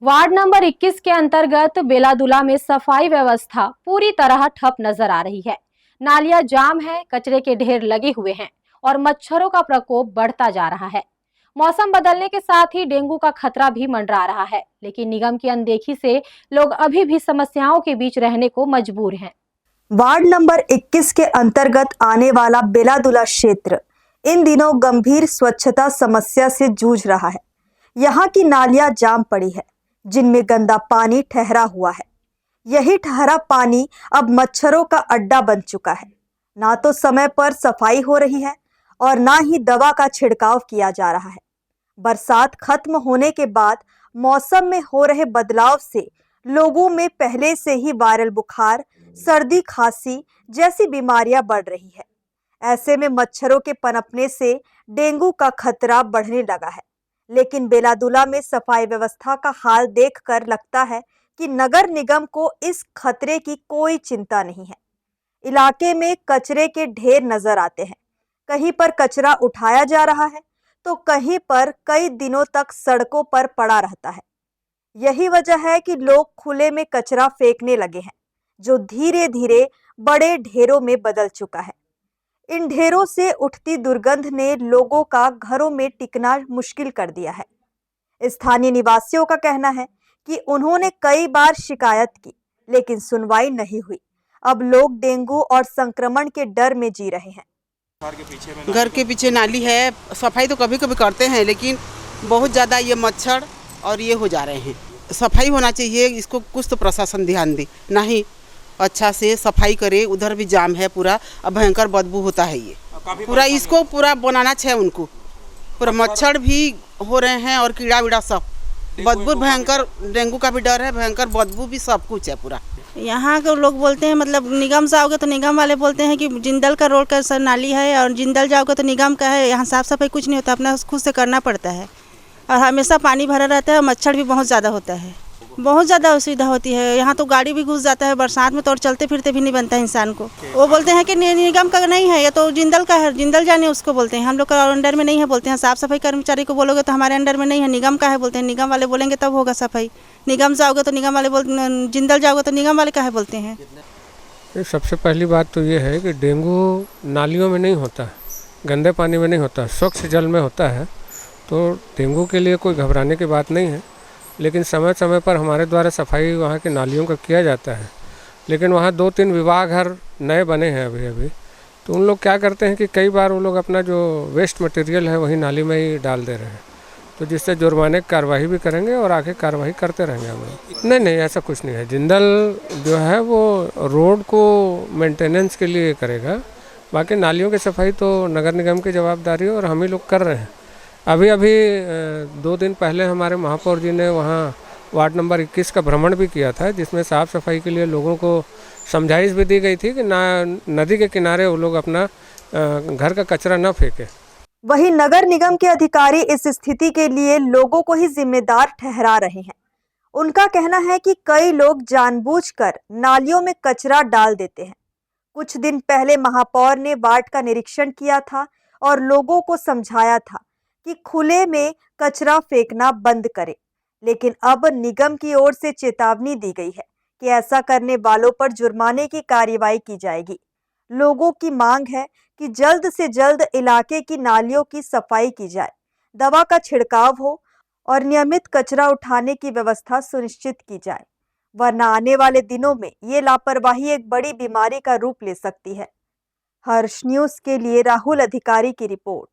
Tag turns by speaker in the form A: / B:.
A: Ward number 21 के अंतर्गत बेलादुला में सफाई व्यवस्था पूरी तरह ठप नजर आ रही है। नालियां जाम है, कचरे के ढेर लगे हुए हैं और मच्छरों का प्रकोप बढ़ता जा रहा है। मौसम बदलने के साथ ही डेंगू का खतरा भी मंडरा रहा है, लेकिन निगम की अनदेखी से लोग अभी भी समस्याओं के बीच रहने को मजबूर हैं।
B: वार्ड नंबर 21 के अंतर्गत आने वाला बेलादुला क्षेत्र इन दिनों गंभीर स्वच्छता समस्या से जूझ रहा है। यहाँ की नालियां जाम पड़ी है, जिनमें गंदा पानी ठहरा हुआ है। यही ठहरा पानी अब मच्छरों का अड्डा बन चुका है। ना तो समय पर सफाई हो रही है और ना ही दवा का छिड़काव किया जा रहा है। बरसात खत्म होने के बाद मौसम में हो रहे बदलाव से लोगों में पहले से ही वायरल बुखार, सर्दी, खांसी जैसी बीमारियां बढ़ रही है। ऐसे में मच्छरों के पनपने से डेंगू का खतरा बढ़ने लगा है। लेकिन बेलादुला में सफाई व्यवस्था का हाल देखकर लगता है कि नगर निगम को इस खतरे की कोई चिंता नहीं है। इलाके में कचरे के ढेर नजर आते हैं। कहीं पर कचरा उठाया जा रहा है तो कहीं पर कई दिनों तक सड़कों पर पड़ा रहता है। यही वजह है कि लोग खुले में कचरा फेंकने लगे हैं, जो धीरे धीरे बड़े ढेरों में बदल चुका है। इन ढेरों से उठती दुर्गंध ने लोगों का घरों में टिकना मुश्किल कर दिया है। स्थानीय निवासियों का कहना है कि उन्होंने कई बार शिकायत की, लेकिन सुनवाई नहीं हुई। अब लोग डेंगू और संक्रमण के डर में जी रहे हैं।
C: घर के पीछे नाली है, सफाई तो कभी कभी करते हैं, लेकिन बहुत ज़्यादा ये मच्छर और ये हो जा रहे हैं। सफाई होना चाहिए, इसको कुछ तो प्रशासन ध्यान दे, नहीं अच्छा से सफाई करे। उधर भी जाम है पूरा, अब भयंकर बदबू होता है ये पूरा, इसको पूरा बनाना चाहिए उनको। पूरा मच्छर भी हो रहे हैं और कीड़ा वीड़ा सब, बदबू भयंकर, डेंगू का भी डर है, भयंकर बदबू भी, सब कुछ है पूरा।
D: यहाँ के लोग बोलते हैं, मतलब निगम से आओगे तो निगम वाले बोलते हैं कि जिंदल का रोड का सर नाली है और जिंदल जाओगे तो निगम का है। यहाँ साफ़ सफाई कुछ नहीं होता, अपना खुद से करना पड़ता है और हमेशा पानी भरा रहता है और मच्छर भी बहुत ज़्यादा होता है। बहुत ज़्यादा असुविधा होती है। यहाँ तो गाड़ी भी घुस जाता है बरसात में, तो और चलते फिरते भी नहीं बनता है इंसान को। वो बोलते हैं कि निगम का नहीं है, या तो जिंदल का है, जिंदल जाने उसको बोलते हैं। हम लोग का अंडर में नहीं है बोलते हैं। साफ़ सफाई कर्मचारी को बोलोगे तो हमारे अंडर में नहीं है, निगम का है बोलते हैं। निगम वाले बोलेंगे तब होगा सफाई। निगम जाओगे तो निगम वाले जिंदल जाओगे तो निगम वाले का है बोलते हैं।
E: सबसे पहली बात तो ये है कि डेंगू नालियों में नहीं होता, गंदे पानी में नहीं होता, स्वच्छ जल में होता है। तो डेंगू के लिए कोई घबराने की बात नहीं है, लेकिन समय समय पर हमारे द्वारा सफाई वहाँ की नालियों का किया जाता है। लेकिन वहाँ 2-3 विभाग हर नए बने हैं अभी, तो उन लोग क्या करते हैं कि कई बार वो लोग अपना जो वेस्ट मटेरियल है वही नाली में ही डाल दे रहे हैं, तो जिससे जुर्माने की कार्रवाई भी करेंगे और आगे कार्रवाई करते रहेंगे हम लोग। नहीं, ऐसा कुछ नहीं है। जिंदल जो है वो रोड को मेंटेनेंस के लिए करेगा, बाकी नालियों की सफाई तो नगर निगम की जवाबदारी है और हम ही लोग कर रहे हैं। अभी 2 दिन पहले हमारे महापौर जी ने वहाँ वार्ड नंबर 21 का भ्रमण भी किया था, जिसमें साफ़ सफाई के लिए लोगों को समझाइश भी दी गई थी कि नदी के किनारे वो लोग अपना घर का कचरा न फेंके।
B: वहीं नगर निगम के अधिकारी इस स्थिति के लिए लोगों को ही जिम्मेदार ठहरा रहे हैं। उनका कहना है कि कई लोग जानबूझकर नालियों में कचरा डाल देते हैं। कुछ दिन पहले महापौर ने वार्ड का निरीक्षण किया था और लोगों को समझाया था कि खुले में कचरा फेंकना बंद करें, लेकिन अब निगम की ओर से चेतावनी दी गई है कि ऐसा करने वालों पर जुर्माने की कार्रवाई की जाएगी। लोगों की मांग है कि जल्द से जल्द इलाके की नालियों की सफाई की जाए, दवा का छिड़काव हो और नियमित कचरा उठाने की व्यवस्था सुनिश्चित की जाए, वरना आने वाले दिनों में ये लापरवाही एक बड़ी बीमारी का रूप ले सकती है। हर्ष न्यूज़ के लिए राहुल अधिकारी की रिपोर्ट।